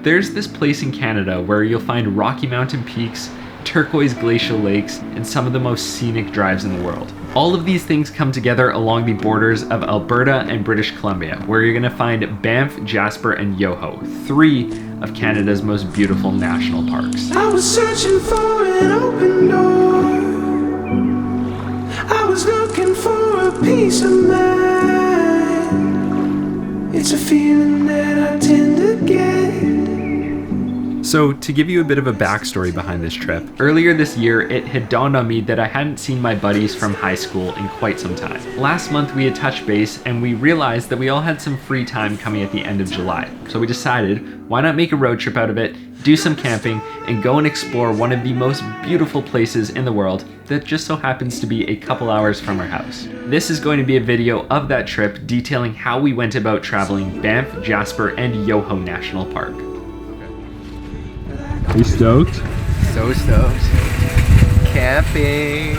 There's this place in Canada where you'll find Rocky Mountain peaks, turquoise glacial lakes, and some of the most scenic drives in the world. All of these things come together along the borders of Alberta and British Columbia, where you're gonna find Banff, Jasper, and Yoho, 3 of Canada's most beautiful national parks. I was searching for an open door. I was looking for a peace of mind. It's a feeling that I tend to get. So to give you a bit of a backstory behind this trip, earlier this year it had dawned on me that I hadn't seen my buddies from high school in quite some time. Last month we had touched base and we realized that we all had some free time coming at the end of July. So we decided, why not make a road trip out of it, do some camping, and go and explore one of the most beautiful places in the world that just so happens to be a couple hours from our house. This is going to be a video of that trip detailing how we went about traveling Banff, Jasper, and Yoho National Park. Are you stoked? So stoked. Camping.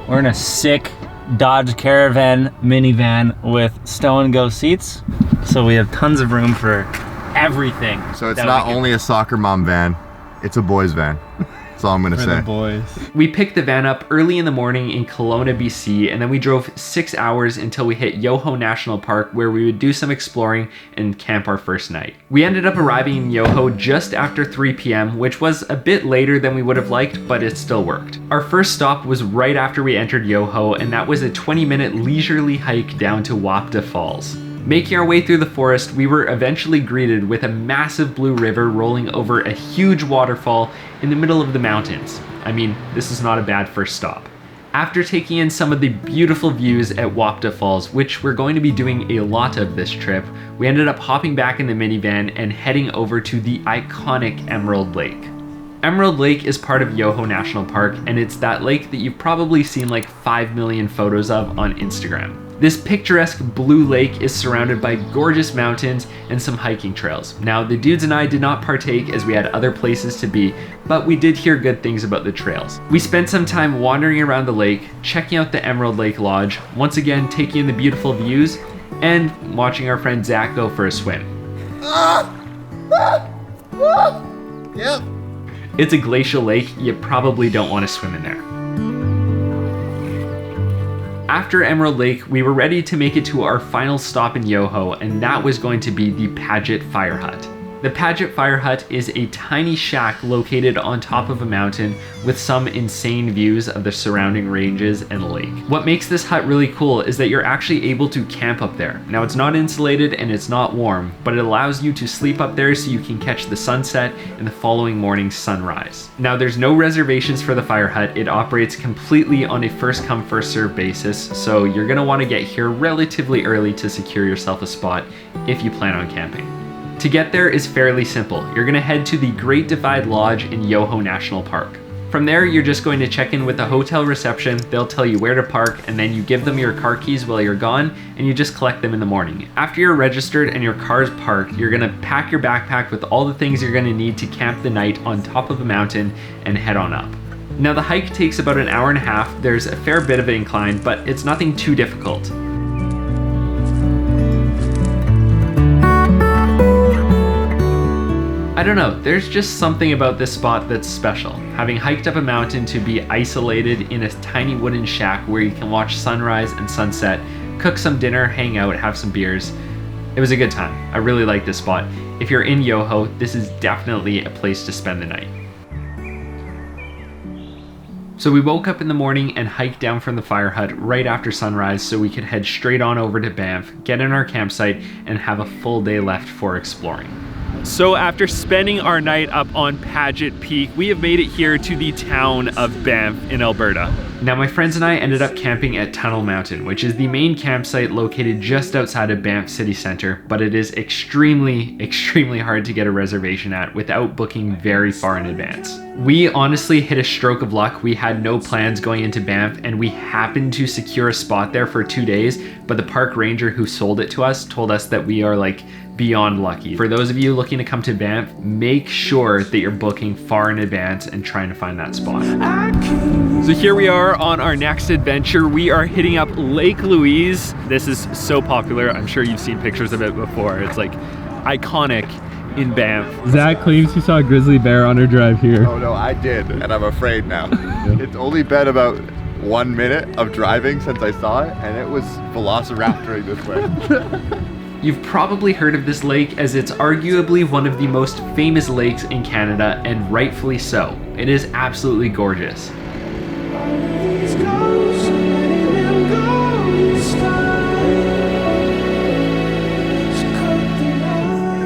We're in a sick Dodge Caravan minivan with stow and go seats. So we have tons of room for everything. So it's not only a soccer mom van, it's a boys van. That's all I'm gonna say. The boys. We picked the van up early in the morning in Kelowna, BC, and then we drove 6 hours until we hit Yoho National Park, where we would do some exploring and camp our first night. We ended up arriving in Yoho just after 3 p.m, which was a bit later than we would have liked, but it still worked. Our first stop was right after we entered Yoho, and that was a 20-minute leisurely hike down to Noahvde Falls. Making our way through the forest, we were eventually greeted with a massive blue river rolling over a huge waterfall in the middle of the mountains. I mean, this is not a bad first stop. After taking in some of the beautiful views at Noahvde Falls, which we're going to be doing a lot of this trip, we ended up hopping back in the minivan and heading over to the iconic Emerald Lake. Emerald Lake is part of Yoho National Park, and it's that lake that you've probably seen like 5 million photos of on Instagram. This picturesque blue lake is surrounded by gorgeous mountains and some hiking trails. Now, the dudes and I did not partake as we had other places to be, but we did hear good things about the trails. We spent some time wandering around the lake, checking out the Emerald Lake Lodge, once again taking in the beautiful views, and watching our friend Zach go for a swim. Yep. It's a glacial lake, you probably don't want to swim in there. After Emerald Lake, we were ready to make it to our final stop in Yoho, and that was going to be the Paget Fire Hut. The Paget Fire Hut is a tiny shack located on top of a mountain with some insane views of the surrounding ranges and lake. What makes this hut really cool is that you're actually able to camp up there. Now, it's not insulated and it's not warm, but it allows you to sleep up there so you can catch the sunset and the following morning's sunrise. Now, there's no reservations for the fire hut. It operates completely on a first come first serve basis, so you're gonna want to get here relatively early to secure yourself a spot if you plan on camping. To get there is fairly simple. You're gonna head to the Great Divide Lodge in Yoho National Park. From there, you're just going to check in with the hotel reception, they'll tell you where to park, and then you give them your car keys while you're gone, and you just collect them in the morning. After you're registered and your car's parked, you're gonna pack your backpack with all the things you're gonna need to camp the night on top of a mountain and head on up. Now, the hike takes about an hour and a half. There's a fair bit of an incline, but it's nothing too difficult. I don't know, there's just something about this spot that's special. Having hiked up a mountain to be isolated in a tiny wooden shack where you can watch sunrise and sunset, cook some dinner, hang out, have some beers. It was a good time. I really like this spot. If you're in Yoho, this is definitely a place to spend the night. So we woke up in the morning and hiked down from the fire hut right after sunrise so we could head straight on over to Banff, get in our campsite, and have a full day left for exploring. So after spending our night up on Paget Peak, we have made it here to the town of Banff in Alberta. Now, my friends and I ended up camping at Tunnel Mountain, which is the main campsite located just outside of Banff City Centre, but it is extremely hard to get a reservation at without booking very far in advance. We honestly hit a stroke of luck. We had no plans going into Banff, and we happened to secure a spot there for 2 days, but the park ranger who sold it to us told us that we are like beyond lucky. For those of you looking to come to Banff, make sure that you're booking far in advance and trying to find that spot. I can So here we are on our next adventure. We are hitting up Lake Louise. This is so popular. I'm sure you've seen pictures of it before. It's like iconic in Banff. Zach claims he saw a grizzly bear on her drive here. Oh no, I did, and I'm afraid now. It's only been about 1 minute of driving since I saw it, and it was velociraptoring this way. You've probably heard of this lake as it's arguably one of the most famous lakes in Canada, and rightfully so. It is absolutely gorgeous. These ghosts, letting them go this time. Just cut the line.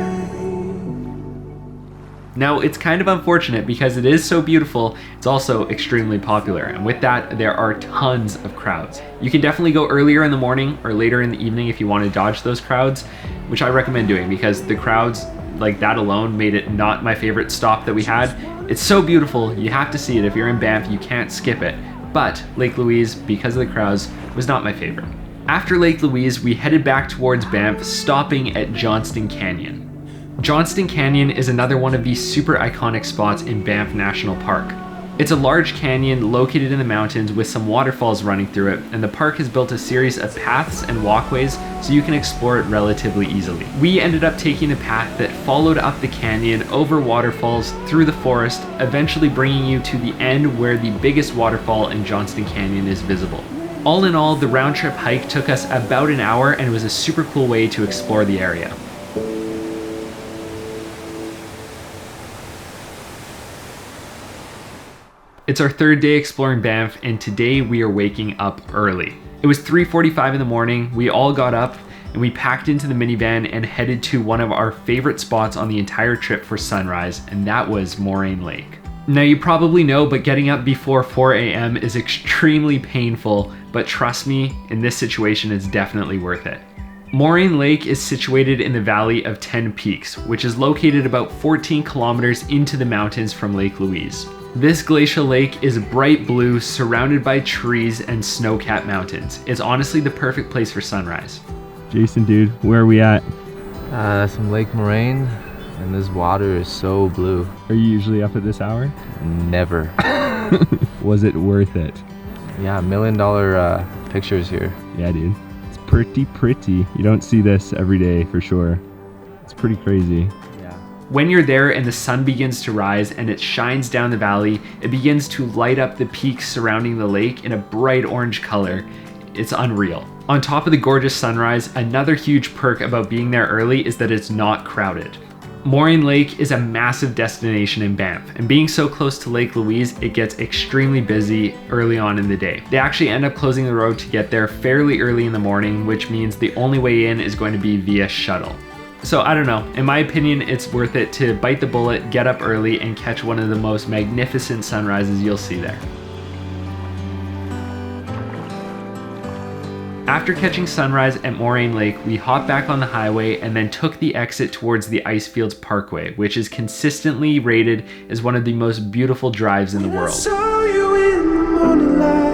Now, it's kind of unfortunate because it is so beautiful, it's also extremely popular, and with that, there are tons of crowds. You can definitely go earlier in the morning or later in the evening if you want to dodge those crowds, which I recommend doing because the crowds, like that alone, made it not my favorite stop that we had. It's so beautiful, you have to see it. If you're in Banff, you can't skip it. But Lake Louise, because of the crowds, was not my favorite. After Lake Louise, we headed back towards Banff, stopping at Johnston Canyon. Johnston Canyon is another one of these super iconic spots in Banff National Park. It's a large canyon located in the mountains with some waterfalls running through it, and the park has built a series of paths and walkways so you can explore it relatively easily. We ended up taking a path that followed up the canyon over waterfalls through the forest, eventually bringing you to the end where the biggest waterfall in Johnston Canyon is visible. All in all, the round trip hike took us about an hour and it was a super cool way to explore the area. It's our third day exploring Banff, and today we are waking up early. It was 3:45 in the morning, we all got up, and we packed into the minivan and headed to one of our favorite spots on the entire trip for sunrise, and that was Moraine Lake. Now you probably know, but getting up before 4 a.m. is extremely painful, but trust me, in this situation it's definitely worth it. Moraine Lake is situated in the Valley of 10 Peaks, which is located about 14 kilometers into the mountains from Lake Louise. This glacial lake is bright blue, surrounded by trees and snow-capped mountains. It's honestly the perfect place for sunrise. Jason, dude, where are we at? That's from Lake Moraine, and this water is so blue. Are you usually up at this hour? Never. Was it worth it? Yeah, $1 million pictures here. Yeah, dude. It's pretty. You don't see this every day for sure. It's pretty crazy. When you're there and the sun begins to rise and it shines down the valley, it begins to light up the peaks surrounding the lake in a bright orange color. It's unreal. On top of the gorgeous sunrise, another huge perk about being there early is that it's not crowded. Moraine Lake is a massive destination in Banff, and being so close to Lake Louise, it gets extremely busy early on in the day. They actually end up closing the road to get there fairly early in the morning, which means the only way in is going to be via shuttle. So I don't know, in my opinion, it's worth it to bite the bullet, get up early, and catch one of the most magnificent sunrises you'll see there. After catching sunrise at Moraine Lake, we hopped back on the highway and then took the exit towards the Icefields Parkway, which is consistently rated as one of the most beautiful drives in the world. Saw you in the morning light.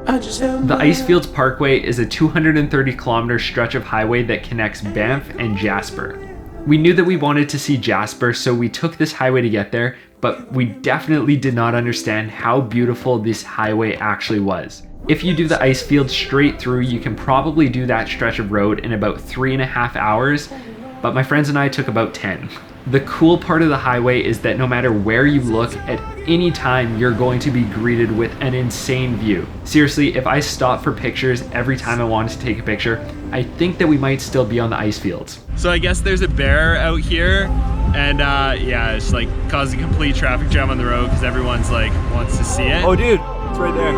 I just held The my Icefields Parkway is a 230-kilometer stretch of highway that connects Banff and Jasper. We knew that we wanted to see Jasper, so we took this highway to get there, but we definitely did not understand how beautiful this highway actually was. If you do the Icefields straight through, you can probably do that stretch of road in about 3.5 hours, but my friends and I took about 10. The cool part of the highway is that no matter where you look, at any time you're going to be greeted with an insane view. Seriously, if I stopped for pictures every time I wanted to take a picture, I think that we might still be on the ice fields. So I guess there's a bear out here, and yeah, it's like causing complete traffic jam on the road because everyone's like wants to see it. Oh dude, it's right there.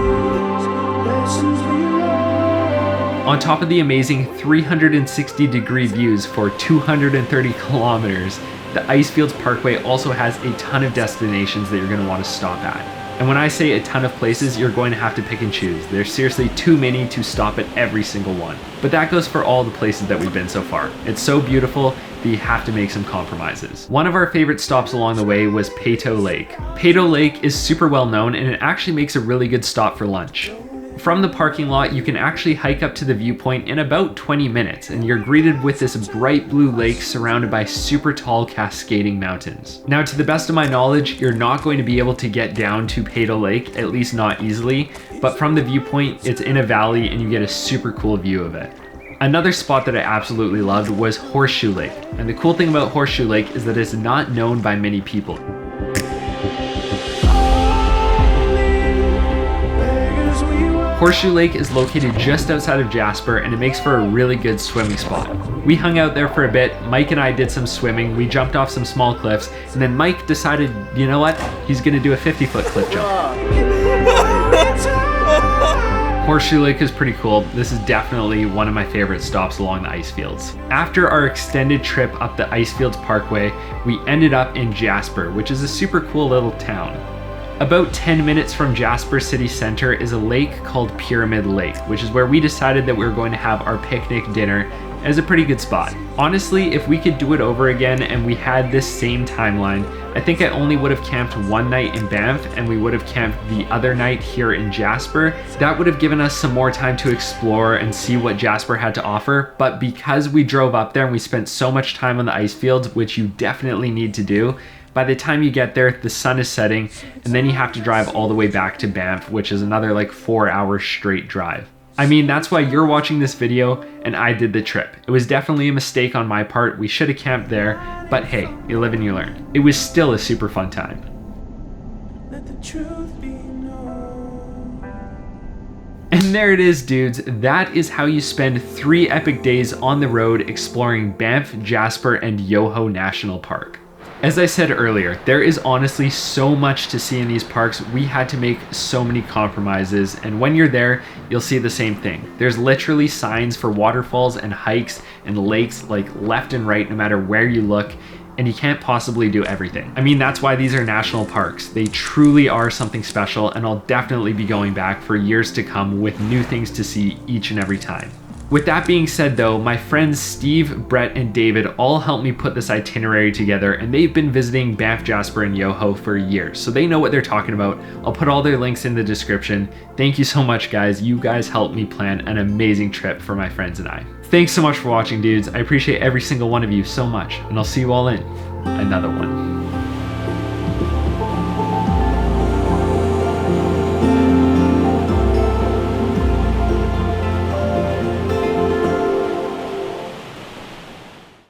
lessons we learned. On top of the amazing 360-degree views for 230 kilometers, the Icefields Parkway also has a ton of destinations that you're going to want to stop at. And when I say a ton of places, you're going to have to pick and choose. There's seriously too many to stop at every single one. But that goes for all the places that we've been so far. It's so beautiful that you have to make some compromises. One of our favorite stops along the way was Peyto Lake. Peyto Lake is super well known, and it actually makes a really good stop for lunch. From the parking lot, you can actually hike up to the viewpoint in about 20 minutes, and you're greeted with this bright blue lake surrounded by super tall cascading mountains. Now, to the best of my knowledge, you're not going to be able to get down to Peyto Lake, at least not easily, but from the viewpoint, it's in a valley and you get a super cool view of it. Another spot that I absolutely loved was Horseshoe Lake, and the cool thing about Horseshoe Lake is that it's not known by many people. Horseshoe Lake is located just outside of Jasper, and it makes for a really good swimming spot. We hung out there for a bit. Mike and I did some swimming. We jumped off some small cliffs, and then Mike decided, you know what? He's gonna do a 50-foot cliff jump. Horseshoe Lake is pretty cool. This is definitely one of my favorite stops along the ice fields. After our extended trip up the Icefields Parkway, we ended up in Jasper, which is a super cool little town. About 10 minutes from Jasper city center is a lake called Pyramid Lake, which is where we decided that we were going to have our picnic dinner as a pretty good spot. Honestly, if we could do it over again and we had this same timeline, I think I only would have camped one night in Banff and we would have camped the other night here in Jasper. That would have given us some more time to explore and see what Jasper had to offer, but because we drove up there and we spent so much time on the ice fields, which you definitely need to do, by the time you get there, the sun is setting, and then you have to drive all the way back to Banff, which is another like 4 hours straight drive. I mean, that's why you're watching this video and I did the trip. It was definitely a mistake on my part. We should have camped there, but hey, you live and you learn. It was still a super fun time. Let the truth be known. And there it is, dudes. That is how you spend 3 epic days on the road exploring Banff, Jasper, and Yoho National Park. As I said earlier, there is honestly so much to see in these parks. We had to make so many compromises, and when you're there, you'll see the same thing. There's literally signs for waterfalls and hikes and lakes like left and right no matter where you look, and you can't possibly do everything. I mean, that's why these are national parks. They truly are something special, and I'll definitely be going back for years to come with new things to see each and every time. With that being said though, my friends Steve, Brett, and David all helped me put this itinerary together, and they've been visiting Banff, Jasper, and Yoho for years, so they know what they're talking about. I'll put all their links in the description. Thank you so much, guys. You guys helped me plan an amazing trip for my friends and I. Thanks so much for watching, dudes. I appreciate every single one of you so much, and I'll see you all in another one.